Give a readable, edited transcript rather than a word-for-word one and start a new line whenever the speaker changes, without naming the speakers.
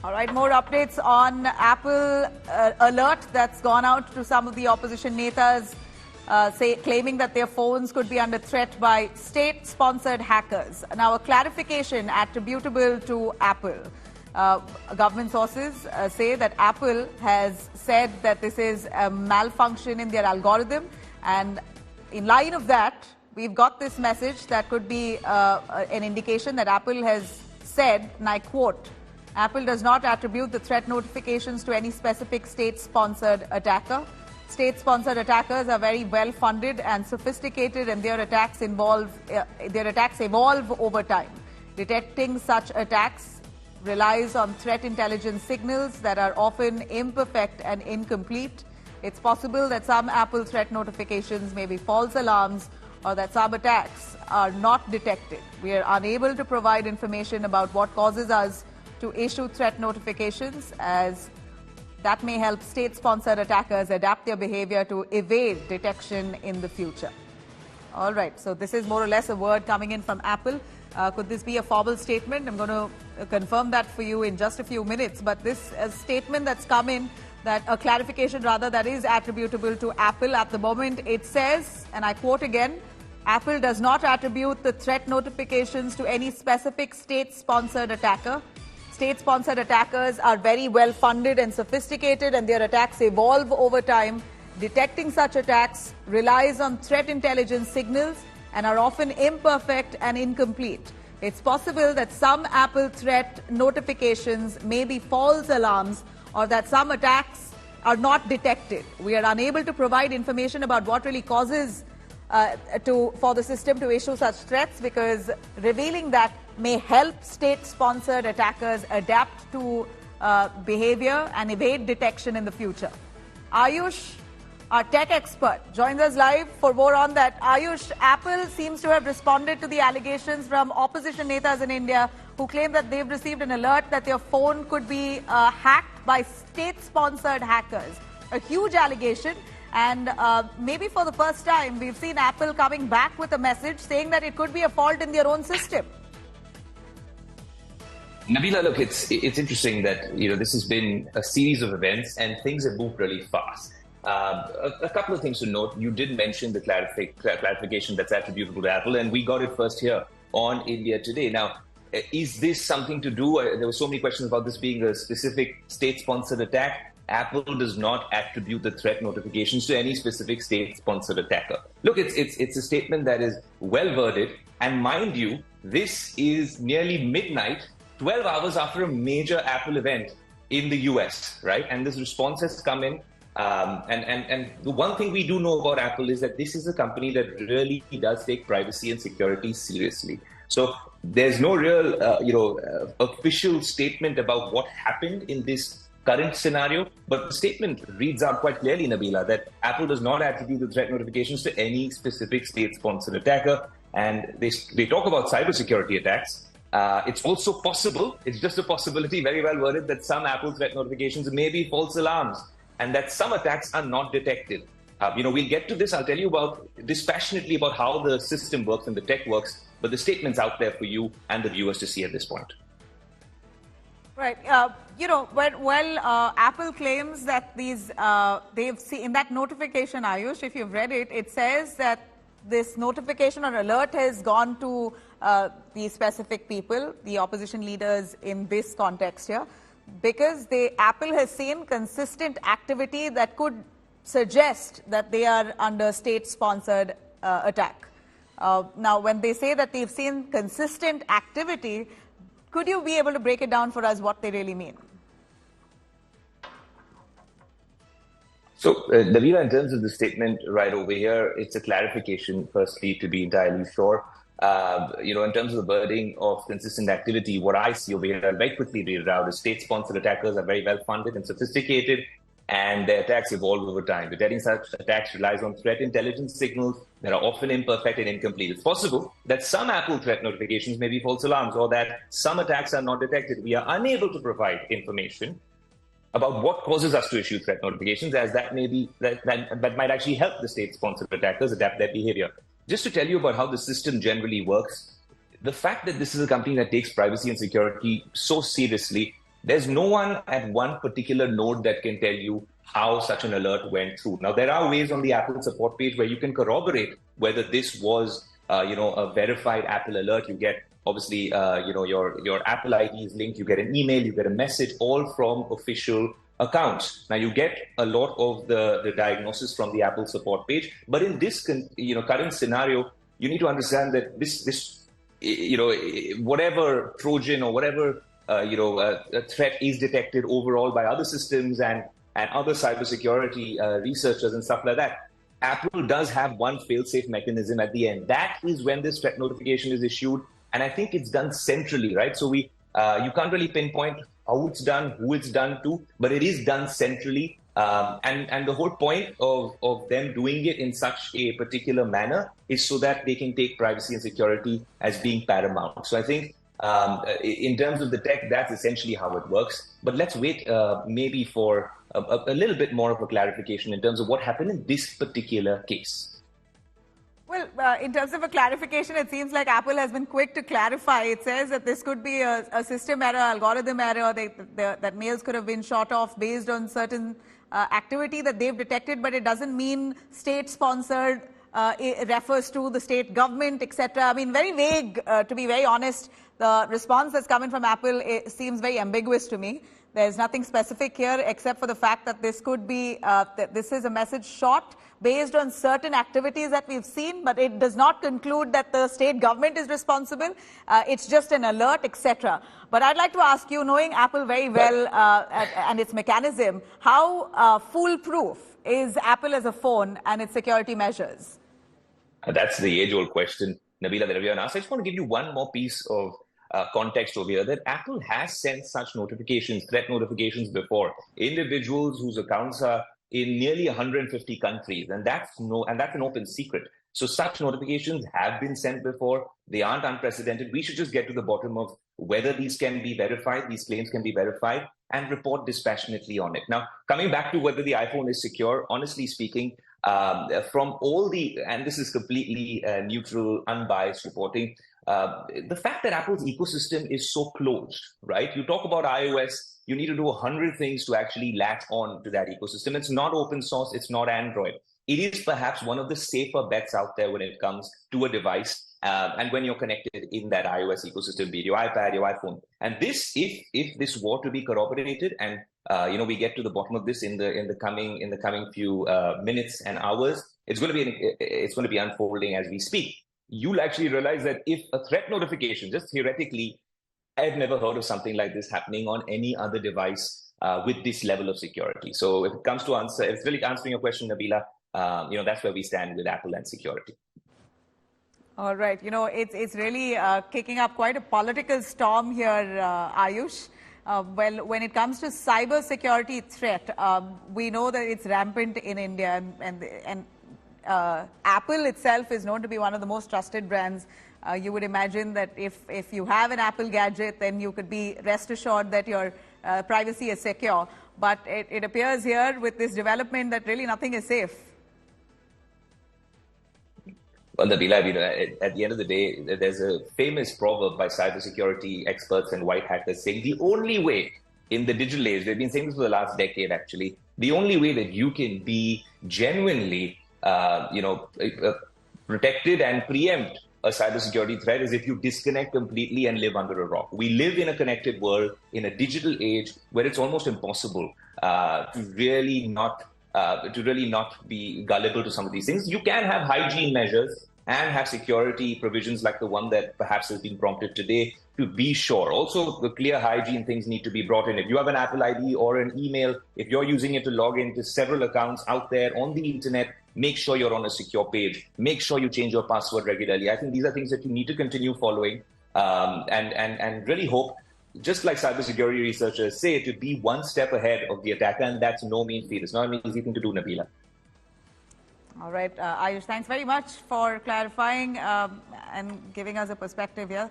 All right, more updates on Apple alert that's gone out to some of the opposition netas claiming that their phones could be under threat by state-sponsored hackers. Now, a clarification attributable to Apple. Government sources say that Apple has said that this is a malfunction in their algorithm, and in line of that, we've got this message that could be an indication that Apple has said, and I quote, Apple does not attribute the threat notifications to any specific state-sponsored attacker. State-sponsored attackers are very well-funded and sophisticated, and their attacks evolve over time. Detecting such attacks relies on threat intelligence signals that are often imperfect and incomplete. It's possible that some Apple threat notifications may be false alarms or that some attacks are not detected. We are unable to provide information about what causes us to issue threat notifications, as that may help state-sponsored attackers adapt their behavior to evade detection in the future. All right, so this is more or less a word coming in from Apple. Could this be a formal statement? I'm going to confirm that for you in just a few minutes. But this statement that's come in, that a clarification rather, that is attributable to Apple at the moment. It says, and I quote again, Apple does not attribute the threat notifications to any specific state-sponsored attacker. State-sponsored attackers are very well-funded and sophisticated, and their attacks evolve over time. Detecting such attacks relies on threat intelligence signals and are often imperfect and incomplete. It's possible that some Apple threat notifications may be false alarms or that some attacks are not detected. We are unable to provide information about what really causes for the system to issue such threats, because revealing that may help state-sponsored attackers adapt to behavior and evade detection in the future. Ayush, our tech expert, joins us live for more on that. Ayush, Apple seems to have responded to the allegations from opposition netas in India who claim that they've received an alert that their phone could be hacked by state-sponsored hackers. A huge allegation. And maybe for the first time, we've seen Apple coming back with a message saying that it could be a fault in their own system.
Nabila, look, it's interesting that this has been a series of events and things have moved really fast. A couple of things to note. You did mention the clarification that's attributable to Apple, and we got it first here on India Today. Now, is this something to do? There were so many questions about this being a specific state-sponsored attack. Apple does not attribute the threat notifications to any specific state-sponsored attacker. Look, it's a statement that is well worded, and mind you, this is nearly midnight, 12 hours after a major Apple event in the US, right? And this response has come in. And the one thing we do know about Apple is that this is a company that really does take privacy and security seriously. So there's no real, official statement about what happened in this current scenario, but the statement reads out quite clearly, Nabila, that Apple does not attribute the threat notifications to any specific state-sponsored attacker, and they talk about cybersecurity attacks. It's also possible, it's just a possibility, very well worded, that some Apple threat notifications may be false alarms, and that some attacks are not detected. We'll get to this. I'll tell you dispassionately about how the system works and the tech works, but the statement's out there for you and the viewers to see at this point.
Right. Apple claims that they've seen in that notification, Ayush, if you've read it, it says that this notification or alert has gone to the specific people, the opposition leaders in this context here, because Apple has seen consistent activity that could suggest that they are under state-sponsored attack. Now, when they say that they've seen consistent activity, could you be able to break it down for us what they really mean?
So, Nabila, in terms of the statement right over here, it's a clarification, firstly, to be entirely sure. In terms of the wording of consistent activity, what I see over here, I'll very quickly read it out, is state-sponsored attackers are very well-funded and sophisticated, and their attacks evolve over time. Detecting such attacks relies on threat intelligence signals that are often imperfect and incomplete. It's possible that some Apple threat notifications may be false alarms, or that some attacks are not detected. We are unable to provide information about what causes us to issue threat notifications, as that might actually help the state-sponsored attackers adapt their behavior. Just to tell you about how the system generally works, the fact that this is a company that takes privacy and security so seriously There's no one at one particular node that can tell you how such an alert went through. Now, there are ways on the Apple support page where you can corroborate whether this was, a verified Apple alert. You get obviously, your Apple ID is linked. You get an email, you get a message, all from official accounts. Now, you get a lot of the diagnosis from the Apple support page, but in this current scenario, you need to understand that this whatever Trojan or whatever a threat is detected overall by other systems and other cybersecurity researchers and stuff like that. Apple does have one fail-safe mechanism at the end. That is when this threat notification is issued, and I think it's done centrally, right? So you can't really pinpoint how it's done, who it's done to, but it is done centrally. And the whole point of them doing it in such a particular manner is so that they can take privacy and security as being paramount. So I think in terms of the tech, that's essentially how it works. But let's wait maybe for a little bit more of a clarification in terms of what happened in this particular case.
Well, in terms of a clarification, it seems like Apple has been quick to clarify. It says that this could be a system error, algorithm error, that mails could have been shot off based on certain activity that they've detected, but it doesn't mean state-sponsored. It refers to the state government, etc. I mean, very vague, to be very honest. The response that's coming from Apple seems very ambiguous to me. There's nothing specific here except for the fact that this could be, that this is a message shot based on certain activities that we've seen, but it does not conclude that the state government is responsible. It's just an alert, etc. But I'd like to ask you, knowing Apple very well and its mechanism, how foolproof is Apple as a phone and its security measures?
That's the age-old question, Nabila, that everyone asks. I just want to give you one more piece of context over here, that Apple has sent such notifications, threat notifications before. Individuals whose accounts are in nearly 150 countries, and that's an open secret. So such notifications have been sent before. They aren't unprecedented. We should just get to the bottom of whether these can be verified, these claims can be verified, and report dispassionately on it. Now, coming back to whether the iPhone is secure, honestly speaking, from all the, and this is completely neutral, unbiased reporting, the fact that Apple's ecosystem is so closed, right? You talk about iOS, you need to do 100 things to actually latch on to that ecosystem. It's not open source, it's not Android. It is perhaps one of the safer bets out there when it comes to a device and when you're connected in that iOS ecosystem, be it your iPad, your iPhone. And this, if this were to be corroborated, and we get to the bottom of this in the coming few minutes and hours, it's going to be unfolding as we speak. You'll actually realize that if a threat notification, just theoretically, I've never heard of something like this happening on any other device with this level of security. So if it comes to if it's really answering your question, Nabila, that's where we stand with Apple and security.
All right. It's really kicking up quite a political storm here, Ayush. Well, when it comes to cyber security threat, we know that it's rampant in India, and Apple itself is known to be one of the most trusted brands. You would imagine that if you have an Apple gadget, then you could be rest assured that your privacy is secure. But it appears here with this development that really nothing is safe.
Well, Nabila, at the end of the day, there's a famous proverb by cybersecurity experts and white hackers saying the only way in the digital age, they've been saying this for the last decade actually, the only way that you can be genuinely protected and preempt a cybersecurity threat is if you disconnect completely and live under a rock. We live in a connected world, in a digital age where it's almost impossible to really not be gullible to some of these things. You can have hygiene measures and have security provisions like the one that perhaps has been prompted today to be sure. Also, the clear hygiene things need to be brought in. If you have an Apple ID or an email, if you're using it to log into several accounts out there on the internet, make sure you're on a secure page. Make sure you change your password regularly. I think these are things that you need to continue following and really hope, just like cybersecurity researchers say, to be one step ahead of the attacker, and that's no mean feat. It's not an easy thing to do, Nabila.
All right, Ayush, thanks very much for clarifying and giving us a perspective here.